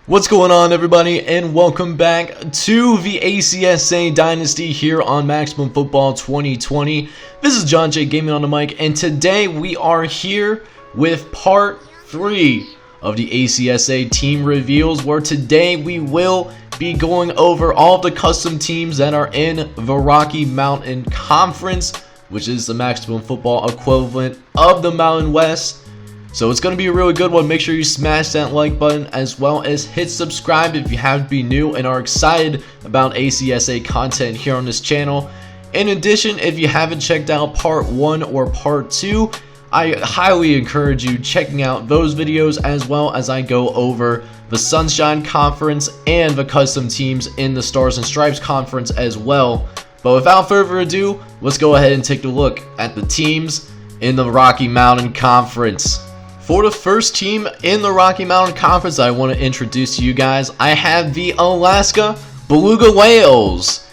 What's going on, everybody, and welcome back to the ACSA Dynasty here on Maximum Football 2020. This is John J. Gaming on the mic, and today we are here with part 3 of the ACSA team reveals, where today we will be going over all of the custom teams that are in the Rocky Mountain Conference, which is the Maximum Football equivalent of the Mountain West. So it's going to be a really good one. Make sure you smash that like button, as well as hit subscribe if you happen to be new and are excited about ACSA content here on this channel. In addition, if you haven't checked out part 1 or part 2, I highly encourage you checking out those videos, as well as I go over the Sunshine Conference and the custom teams in the Stars and Stripes Conference as well. But without further ado, let's go ahead and take a look at the teams in the Rocky Mountain Conference. For the first team in the Rocky Mountain Conference I want to introduce to you guys, I have the Alaska Beluga Whales,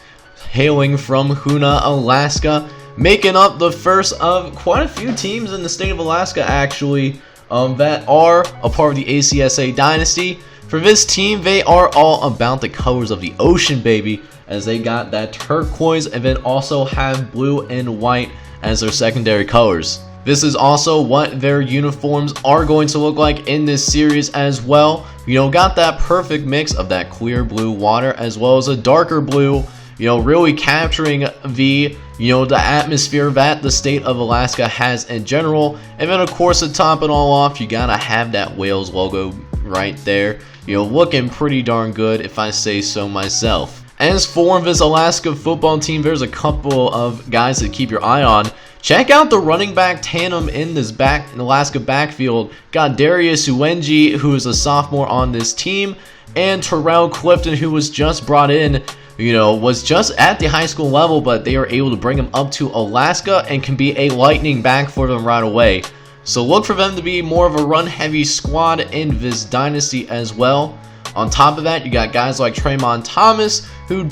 hailing from Hoona, Alaska, making up the first of quite a few teams in the state of Alaska, actually, that are a part of the ACSA Dynasty. For this team, they are all about the colors of the ocean, baby, as they got that turquoise and then also have blue and white as their secondary colors. This is also what their uniforms are going to look like in this series as well. You know, got that perfect mix of that clear blue water as well as a darker blue, you know, really capturing the, the atmosphere that the state of Alaska has in general. And then of course, to top it all off, you gotta have that Whales logo right there. You know, looking pretty darn good if I say so myself. As for this Alaska football team, there's a couple of guys to keep your eye on. Check out the running back tandem in this Alaska backfield. Got Darius Uwenji, who is a sophomore on this team, and Terrell Clifton, who was just brought in, was just at the high school level, but they were able to bring him up to Alaska and can be a lightning back for them right away. So look for them to be more of a run-heavy squad in this dynasty as well. On top of that, you got guys like Tremont Thomas, who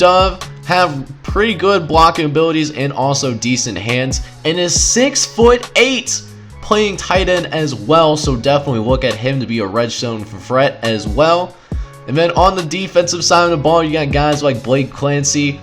have pretty good blocking abilities and also decent hands, and is 6'8", playing tight end as well, so definitely look at him to be a red zone threat as well. And then on the defensive side of the ball, you got guys like Blake Clancy,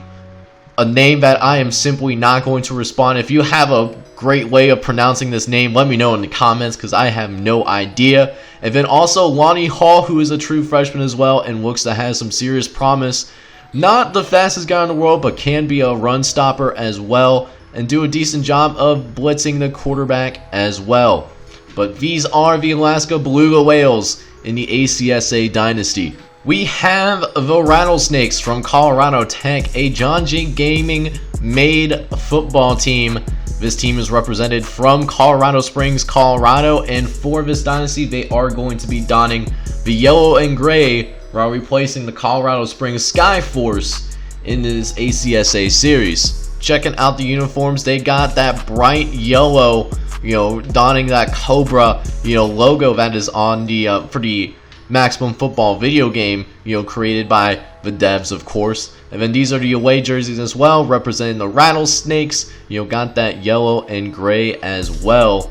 a name that I am simply not going to respond. If you have a great way of pronouncing this name, let me know in the comments, because I have no idea. And then also Lonnie Hall, who is a true freshman as well and looks to have some serious promise. Not the fastest guy in the world, but can be a run stopper as well and do a decent job of blitzing the quarterback as well. But these are the Alaska Beluga Whales in the ACSA Dynasty. We have the Rattlesnakes from Colorado Tech, a John J. Gaming made football team. This team is represented from Colorado Springs, Colorado, and for this dynasty, they are going to be donning the yellow and gray while replacing the Colorado Springs Sky Force in this ACSA series. Checking out the uniforms, they got that bright yellow, donning that Cobra, logo that is on the for the Maximum Football video game, created by the devs, of course. And then these are the away jerseys as well, representing the Rattlesnakes. Got that yellow and gray as well.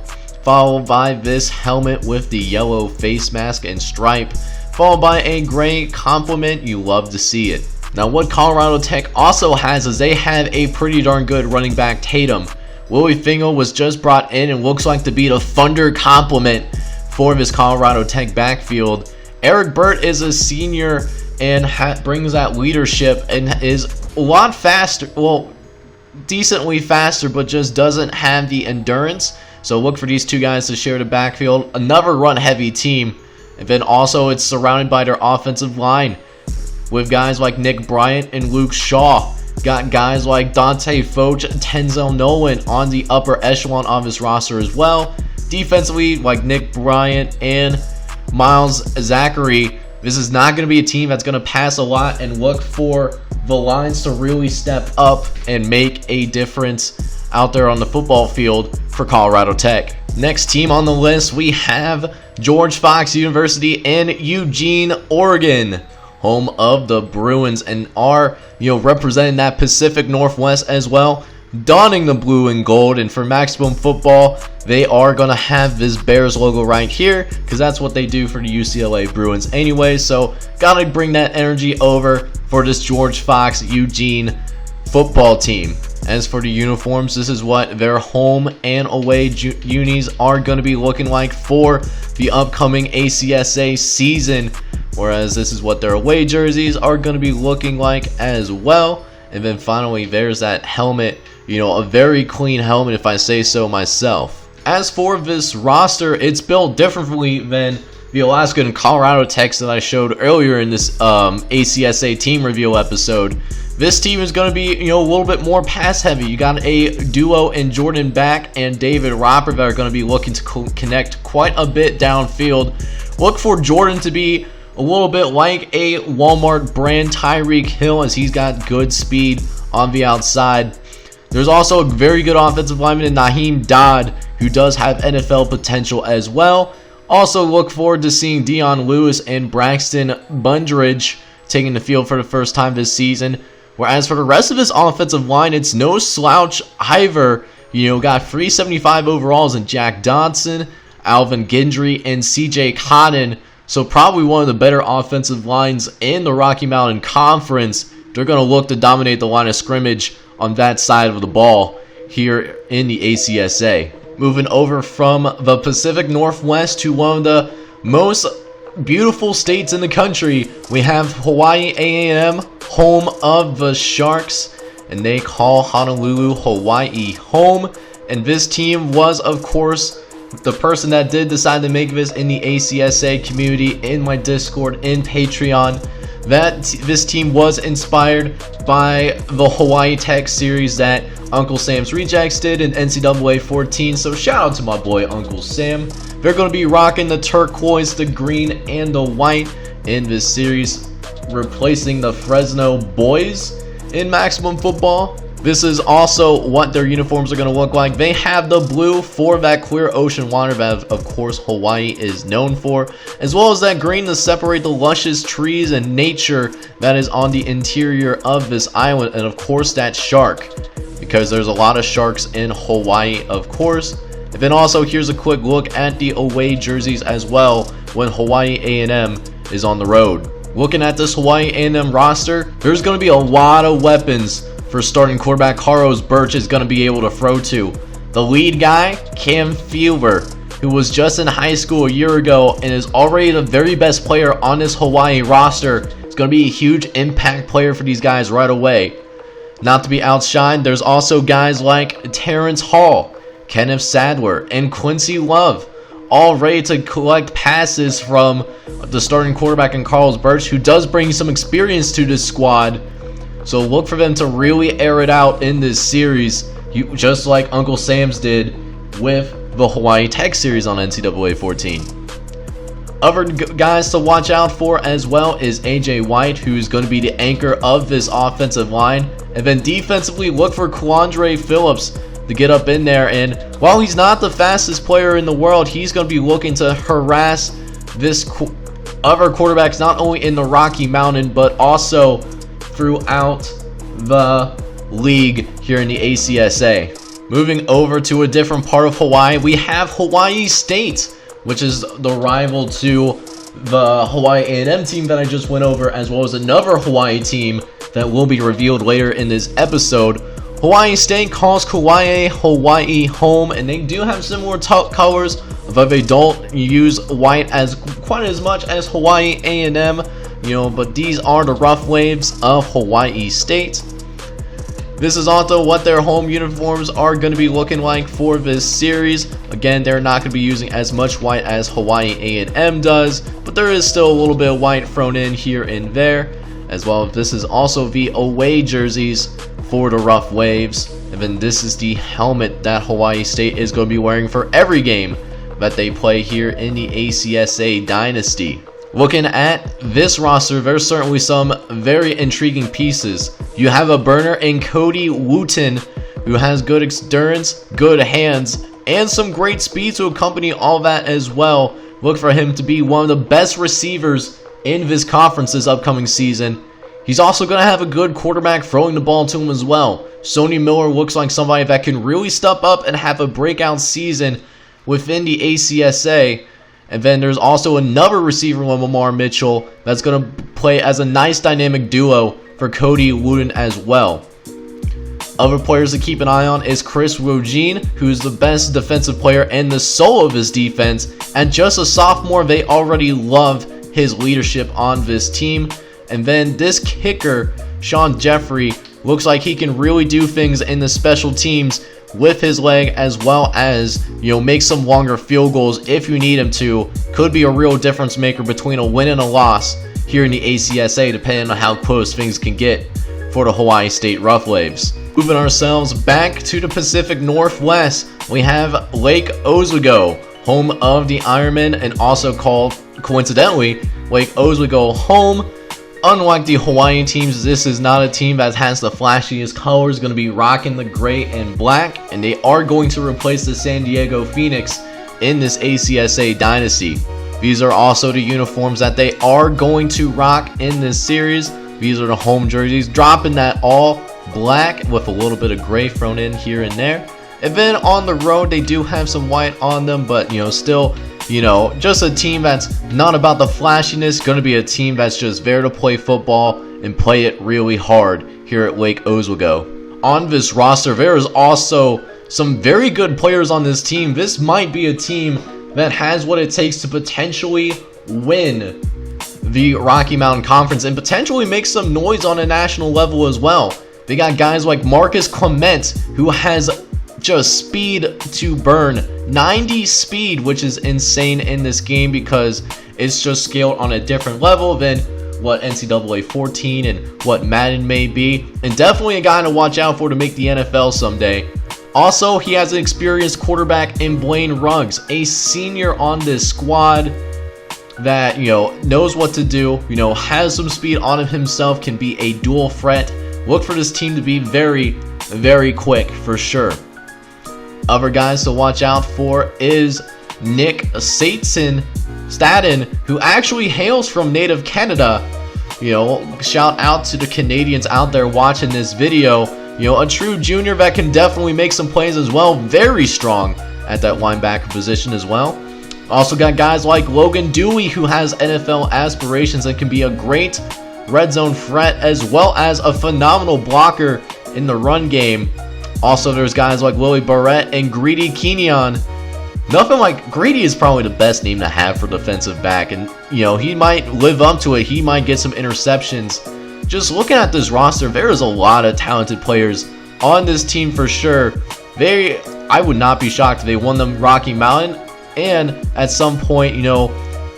Followed by this helmet with the yellow face mask and stripe, followed by a gray complement. You love to see it. Now, what Colorado Tech also has is they have a pretty darn good running back Tatum. Willie Fingal was just brought in and looks like to be the thunder complement for this Colorado Tech backfield. Eric Burt is a senior and brings that leadership and is a lot faster, well, decently faster, but just doesn't have the endurance. So look for these two guys to share the backfield. Another run-heavy team. And then also it's surrounded by their offensive line with guys like Nick Bryant and Luke Shaw. Got guys like Dante Foch, Tenzel Nolan on the upper echelon of his roster as well. Defensively, like Nick Bryant and Miles Zachary. This is not going to be a team that's going to pass a lot, and look for the lines to really step up and make a difference out there on the football field for Colorado Tech. Next team on the list, we have George Fox University in Eugene, Oregon, home of the Bruins, and are representing that Pacific Northwest as well. donning the blue and gold. And for Maximum Football, they are going to have this Bears logo right here because that's what they do for the UCLA Bruins anyway. So gotta bring that energy over for this George Fox Eugene football team. As for the uniforms, this is what their home and away unis are going to be looking like for the upcoming ACSA season, whereas this is what their away jerseys are going to be looking like as well. And then finally, there's that helmet, a very clean helmet if I say so myself. As for this roster, it's built differently than the Alaska and Colorado text that I showed earlier in this ACSA team reveal episode. This team is going to be, a little bit more pass heavy. You got a duo in Jordan Back and David Roper that are going to be looking to connect quite a bit downfield. Look for Jordan to be a little bit like a Walmart brand Tyreek Hill, as he's got good speed on the outside. There's also a very good offensive lineman in Naheem Dodd, who does have NFL potential as well. Also look forward to seeing Dion Lewis and Braxton Bundridge taking the field for the first time this season. Whereas for the rest of his offensive line, it's no slouch either. Got 375 overalls in Jack Dodson, Alvin Gindry, and CJ Cotton. So probably one of the better offensive lines in the Rocky Mountain Conference. They're going to look to dominate the line of scrimmage on that side of the ball here in the ACSA. Moving over from the Pacific Northwest to one of the most beautiful states in the country, we have Hawaii A&M, home of the Sharks, and they call Honolulu, Hawaii home. And this team was, of course, the person that did decide to make this in the ACSA community, in my Discord, in Patreon. This team was inspired by the Hawaii Tech series that Uncle Sam's Rejects did in NCAA 14. So shout out to my boy Uncle Sam. They're going to be rocking the turquoise, the green, and the white in this series, replacing the Fresno boys in Maximum Football. This is also what their uniforms are going to look like. They have the blue for that clear ocean water that, of course, Hawaii is known for, as well as that green to separate the luscious trees and nature that is on the interior of this island, and of course that shark, because there's a lot of sharks in Hawaii, of course. And then also here's a quick look at the away jerseys as well when Hawaii A&M is on the road. Looking at this Hawaii A&M roster, there's going to be a lot of weapons for starting quarterback Carlos Birch is going to be able to throw to. The lead guy, Cam Fielder, who was just in high school a year ago and is already the very best player on this Hawaii roster, is going to be a huge impact player for these guys right away. Not to be outshined, there's also guys like Terrence Hall, Kenneth Sadler, and Quincy Love, all ready to collect passes from the starting quarterback in Carlos Birch, who does bring some experience to this squad. So look for them to really air it out in this series, just like Uncle Sam's did with the Hawaii Tech series on NCAA 14. Other guys to watch out for as well is AJ White, who's going to be the anchor of this offensive line. And then defensively, look for Quandre Phillips to get up in there. And while he's not the fastest player in the world, he's going to be looking to harass this other quarterbacks, not only in the Rocky Mountain, but also throughout the league here in the ACSA. Moving over to a different part of Hawaii, we have Hawaii State, which is the rival to the Hawaii A&M team that I just went over, as well as another Hawaii team that will be revealed later in this episode. Hawaii State calls Kauai, Hawaii home, and they do have similar colors, but they don't use white as quite as much as Hawaii A&M. But these are the rough waves of Hawaii State. This is also what their home uniforms are going to be looking like for this series. Again, they're not going to be using as much white as Hawaii A&M does, but there is still a little bit of white thrown in here and there, as well. This is also the away jerseys for the rough waves, and then this is the helmet that Hawaii State is going to be wearing for every game that they play here in the ACSA Dynasty. Looking at this roster, there's certainly some very intriguing pieces. You have a burner in Cody Wooten, who has good endurance, good hands, and some great speed to accompany all that as well. Look for him to be one of the best receivers in this conference this upcoming season. He's also going to have a good quarterback throwing the ball to him as well. Sony Miller looks like somebody that can really step up and have a breakout season within the ACSA. And then there's also another receiver, Lamar Mitchell, that's going to play as a nice dynamic duo for Cody Wooden as well. Other players to keep an eye on is Chris Rogin, who's the best defensive player and the soul of his defense. And just a sophomore, they already love his leadership on this team. And then this kicker, Sean Jeffrey, looks like he can really do things in the special teams with his leg, as well as, make some longer field goals if you need him to. Could be a real difference maker between a win and a loss here in the ACSA, depending on how close things can get for the Hawaii State Roughwaves. Moving ourselves back to the Pacific Northwest, we have Lake Oswego, home of the Ironmen, and also called, coincidentally, Lake Oswego home. Unlike the Hawaiian teams, this is not a team that has the flashiest colors, going to be rocking the gray and black, and they are going to replace the San Diego Phoenix in this ACSA Dynasty. These are also the uniforms that they are going to rock in this series. These are the home jerseys, dropping that all black with a little bit of gray thrown in here and there. And then on the road, they do have some white on them, but still, just a team that's not about the flashiness, going to be a team that's just there to play football and play it really hard here at Lake Oswego. On this roster, there is also some very good players on this team. This might be a team that has what it takes to potentially win the Rocky Mountain Conference and potentially make some noise on a national level as well. They got guys like Marcus Clement, who has just speed to burn, 90 speed, which is insane in this game because it's just scaled on a different level than what NCAA 14 and what Madden may be, and definitely a guy to watch out for to make the NFL someday. Also, he has an experienced quarterback in Blaine Ruggs, a senior on this squad that knows what to do, has some speed on him himself, can be a dual threat. Look for this team to be very, very quick for sure. Other guys to watch out for is Nick Staten, who actually hails from native Canada. Shout out to the Canadians out there watching this video. A true junior that can definitely make some plays as well. Very strong at that linebacker position as well. Also got guys like Logan Dewey, who has NFL aspirations and can be a great red zone threat, as well as a phenomenal blocker in the run game. Also, there's guys like Willie Barrett and Greedy Kenyon. Nothing like Greedy is probably the best name to have for defensive back, and he might live up to it. He might get some interceptions. Just looking at this roster, there is a lot of talented players on this team for sure. I would not be shocked if they won the Rocky Mountain, and at some point,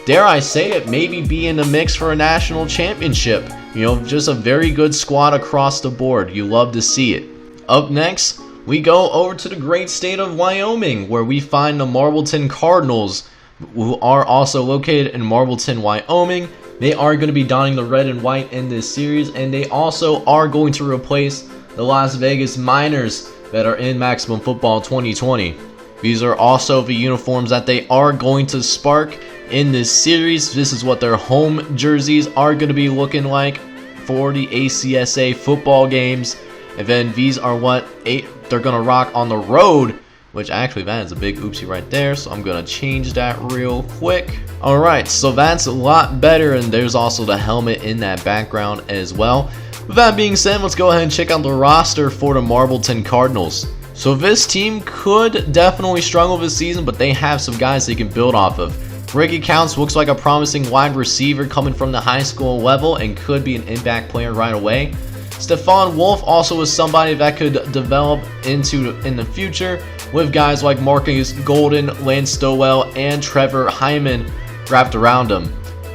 dare I say it, maybe be in the mix for a national championship. Just a very good squad across the board. You love to see it. Up next, we go over to the great state of Wyoming, where we find the Marbleton Cardinals, who are also located in Marbleton, Wyoming. They are going to be donning the red and white in this series, and they also are going to replace the Las Vegas Miners that are in Maximum Football 2020. These are also the uniforms that they are going to spark in this series. This is what their home jerseys are going to be looking like for the ACSA football games. And then these are what they're going to rock on the road, which actually that is a big oopsie right there. So I'm going to change that real quick. All right, so that's a lot better. And there's also the helmet in that background as well. With that being said, let's go ahead and check out the roster for the Marbleton Cardinals. So this team could definitely struggle this season, but they have some guys they can build off of. Ricky Counts looks like a promising wide receiver coming from the high school level and could be an impact player right away. Stephon Wolf also is somebody that could develop in the future, with guys like Marcus Golden, Lance Stowell, and Trevor Hyman wrapped around him.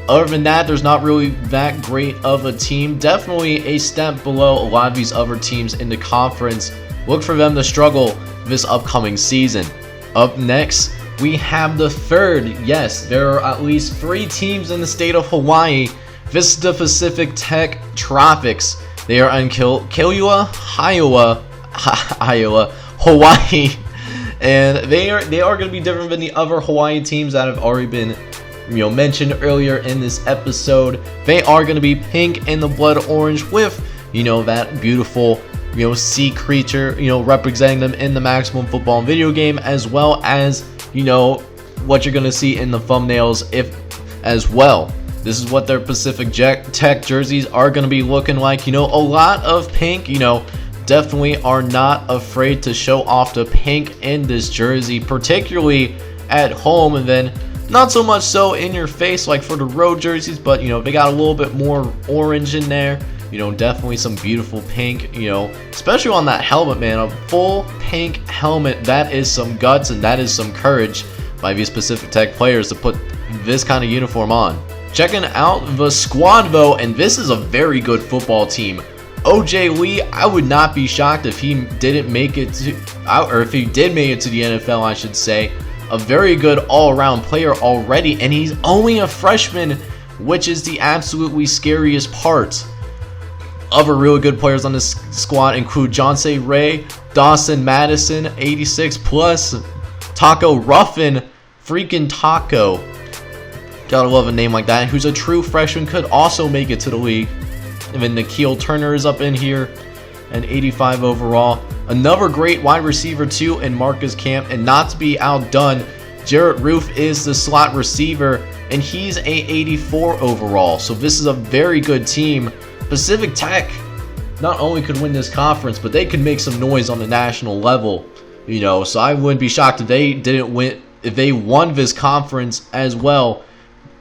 Other than that, there's not really that great of a team. Definitely a step below a lot of these other teams in the conference. Look for them to struggle this upcoming season. Up next, we have the third. Yes, there are at least 3 teams in the state of Hawaii. This is the Pacific Tech Tropics. They are in Kilauea, Iowa, Hawaii, and they are going to be different than the other Hawaii teams that have already been mentioned earlier in this episode. They are going to be pink and the blood orange with that beautiful sea creature, representing them in the Maximum Football video game, as well as, what you're going to see in the thumbnails as well. This is what their Pacific Tech jerseys are going to be looking like. A lot of pink, definitely are not afraid to show off the pink in this jersey, particularly at home, and then not so much so in your face like for the road jerseys, but they got a little bit more orange in there. Definitely some beautiful pink, especially on that helmet, man. A full pink helmet, that is some guts and that is some courage by these Pacific Tech players to put this kind of uniform on. Checking out the squad though, and this is a very good football team. OJ Lee, I would not be shocked if he didn't make it to, or if he did make it to the NFL, I should say. A very good all-around player already, and he's only a freshman, which is the absolutely scariest part. Other really good players on this squad include Johnsay Ray, Dawson Madison, 86 plus, Taco Ruffin, freaking Taco. Gotta love a name like that, who's a true freshman, could also make it to the league. And then Nikhil Turner is up in here, and 85 overall. Another great wide receiver too in Marcus Camp, and not to be outdone, Jarrett Roof is the slot receiver, and he's a 84 overall. So this is a very good team. Pacific Tech not only could win this conference, but they could make some noise on the national level. So I wouldn't be shocked if they didn't win, if they won this conference as well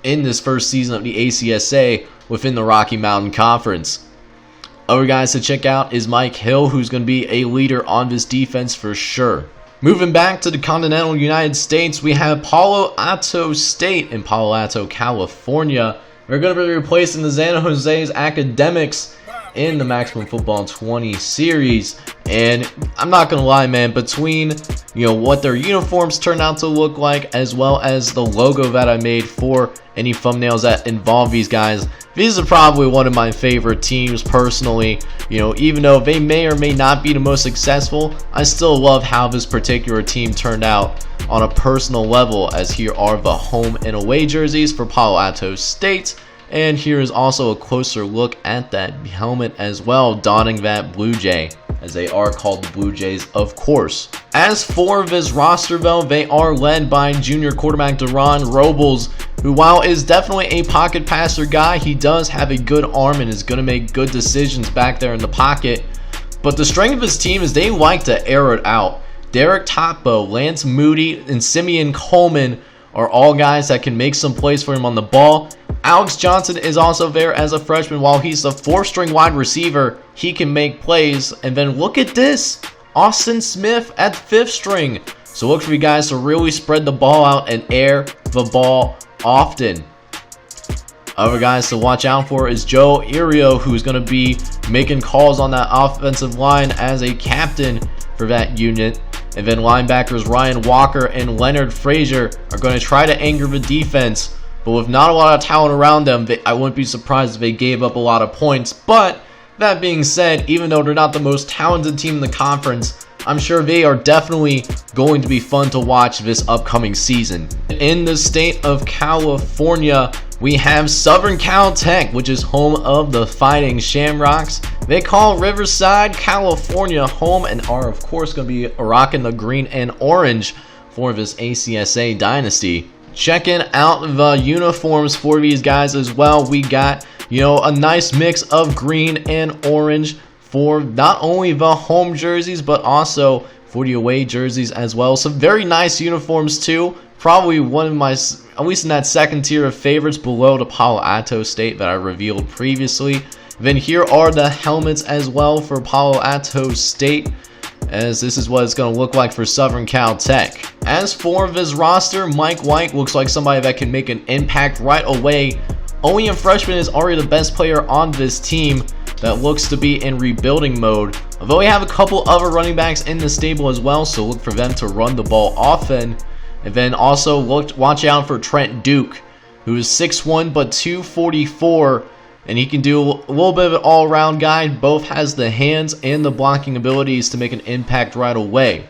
in this first season of the ACSA within the Rocky Mountain Conference. Other guys to check out is Mike Hill, who's going to be a leader on this defense for sure. Moving back to the continental United States, we have Palo Alto State in Palo Alto, California. They're going to be replacing the San Jose's Academics in the Maximum Football 20 series. And I'm not going to lie, man, between what their uniforms turn out to look like, as well as the logo that I made for any thumbnails that involve these guys, these are probably one of my favorite teams personally. Even though they may or may not be the most successful, I still love how this particular team turned out on a personal level, as here are the home and away jerseys for Palo Alto State. And here is also a closer look at that helmet as well, donning that Blue Jay, as they are called the Blue Jays, of course. As for this roster though, they are led by junior quarterback Deron Robles, who, while is definitely a pocket passer guy, he does have a good arm and is going to make good decisions back there in the pocket. But the strength of his team is they like to air it out. Derek Topo, Lance Moody, and Simeon Coleman are all guys that can make some plays for him on the ball. Alex Johnson is also there as a freshman. While he's a 4th-string wide receiver, he can make plays. And then look at this, Austin Smith at 5th string. So look for you guys to really spread the ball out and air the ball often. Other guys to watch out for is Joe Irio, who's going to be making calls on that offensive line as a captain for that unit. And then linebackers Ryan Walker and Leonard Frazier are going to try to anger the defense. But with not a lot of talent around them, I wouldn't be surprised if they gave up a lot of points. But that being said, even though they're not the most talented team in the conference, I'm sure they are definitely going to be fun to watch this upcoming season. In the state of California, we have Southern Cal Tech, which is home of the Fighting Shamrocks. They call Riverside, California home, and are of course going to be rocking the green and orange for this ACSA Dynasty. Checking out the uniforms for these guys as well, we got a nice mix of green and orange for not only the home jerseys but also for the away jerseys as well. Some very nice uniforms too. Probably one of my, at least in that second tier of favorites, below the Palo Alto State that I revealed previously. Then here are the helmets as well for Palo Alto State, as this is what it's going to look like for Southern Cal Tech. As for this roster, Mike White looks like somebody that can make an impact right away. Only a freshman is already the best player on this team that looks to be in rebuilding mode. Although we have a couple other running backs in the stable as well, so look for them to run the ball often. And then also watch out for Trent Duke, who is 6'1" but 244. And he can do a little bit of an all-around guy. Both has the hands and the blocking abilities to make an impact right away.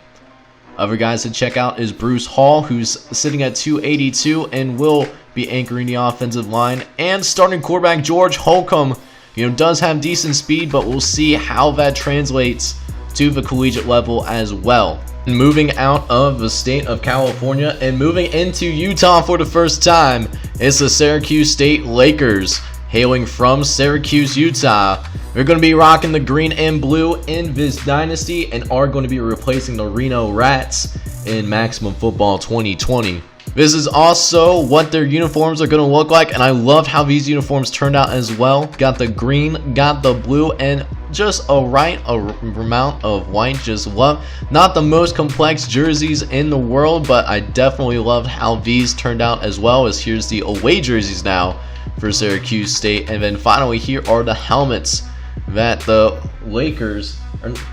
Other guys to check out is Bruce Hall, who's sitting at 282 and will be anchoring the offensive line. And starting quarterback George Holcomb, does have decent speed, but we'll see how that translates to the collegiate level as well. Moving out of the state of California and moving into Utah for the first time, it's the Syracuse State Lakers, hailing from Syracuse, Utah. They're going to be rocking the green and blue in this dynasty and are going to be replacing the Reno Rats in Maximum Football 2020. This is also what their uniforms are going to look like, and I love how these uniforms turned out as well. Got the green, got the blue, and just a amount of white. Just love, not the most complex jerseys in the world, but I definitely love how these turned out as well. As here's the away jerseys now for Syracuse State, and then finally here are the helmets that the Lakers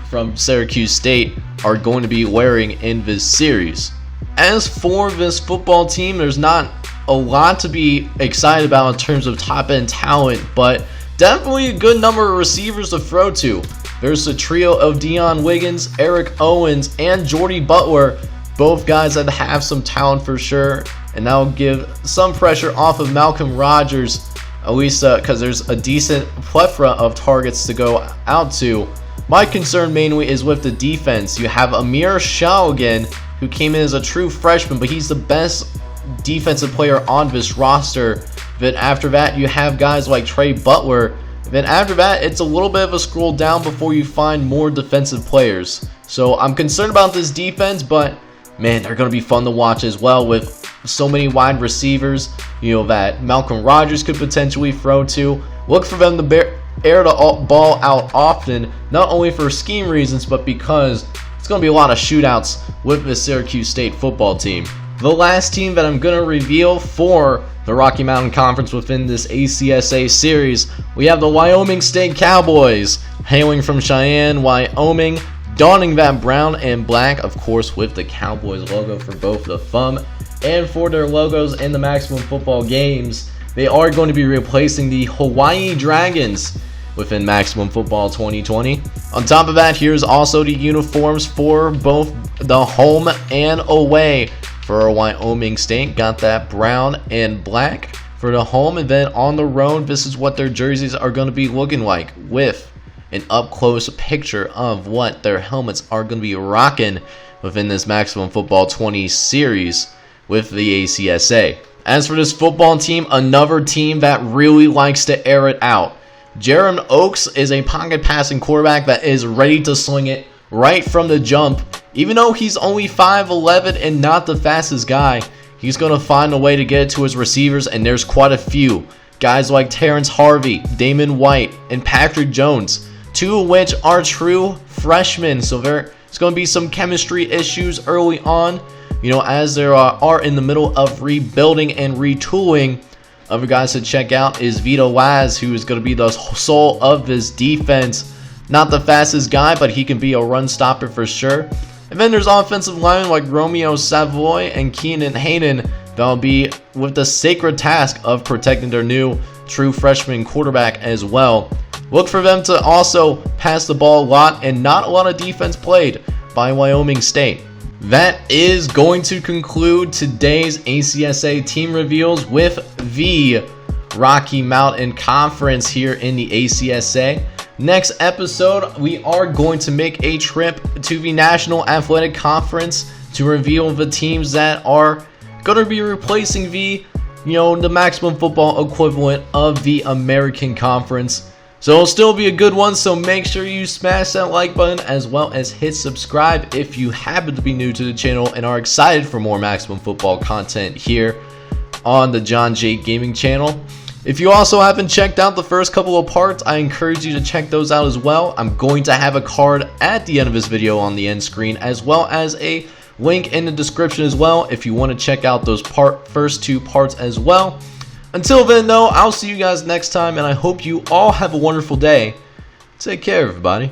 from Syracuse State are going to be wearing in this series. As for this football team, there's not a lot to be excited about in terms of top-end talent, but definitely a good number of receivers to throw to. There's a trio of Deion Wiggins, Eric Owens, and Jordy Butler, both guys that have some talent for sure, and that'll give some pressure off of Malcolm Rodgers, at least because there's a decent plethora of targets to go out to. My concern mainly is with the defense. You have Amir Shah again, who came in as a true freshman, but he's the best defensive player on this roster. Then after that, you have guys like Trey Butler. Then after that, it's a little bit of a scroll down before you find more defensive players. So I'm concerned about this defense, but man, they're going to be fun to watch as well with so many wide receivers, that Malcolm Rodgers could potentially throw to. Look for them to air the ball out often, not only for scheme reasons, but because it's going to be a lot of shootouts with the Syracuse State football team. The last team that I'm going to reveal for the Rocky Mountain Conference within this ACSA series, we have the Wyoming State Cowboys, hailing from Cheyenne, Wyoming, donning that brown and black, of course, with the Cowboys logo for both the thumb and for their logos in the Maximum Football games. They are going to be replacing the Hawaii Dragons within Maximum Football 2020. On top of that, here's also the uniforms for both the home and away. For Wyoming State, got that brown and black for the home, and then on the road, this is what their jerseys are going to be looking like, with an up-close picture of what their helmets are going to be rocking within this Maximum Football 20 series with the ACSA. As for this football team, another team that really likes to air it out. Jaron Oaks is a pocket passing quarterback that is ready to sling it right from the jump. Even though he's only 5'11" and not the fastest guy, he's going to find a way to get it to his receivers, and there's quite a few. Guys like Terrence Harvey, Damon White, and Patrick Jones, two of which are true freshmen. So there's going to be some chemistry issues early on, as there are in the middle of rebuilding and retooling. Other guys to check out is Vito Waz, who is going to be the soul of this defense. Not the fastest guy, but he can be a run stopper for sure. And then there's offensive linemen like Romeo Savoy and Keenan Hayden that'll be with the sacred task of protecting their new true freshman quarterback as well. Look for them to also pass the ball a lot, and not a lot of defense played by Wyoming State. That is going to conclude today's ACSA team reveals with the Rocky Mountain Conference here in the ACSA. Next episode, we are going to make a trip to the National Athletic Conference to reveal the teams that are going to be replacing the Maximum Football equivalent of the American Conference. So it'll still be a good one, so make sure you smash that like button as well as hit subscribe if you happen to be new to the channel and are excited for more Maximum Football content here on the John J Gaming channel. If you also haven't checked out the first couple of parts, I encourage you to check those out as well. I'm going to have a card at the end of this video on the end screen, as well as a link in the description as well if you want to check out those first two parts as well. Until then, though, I'll see you guys next time, and I hope you all have a wonderful day. Take care, everybody.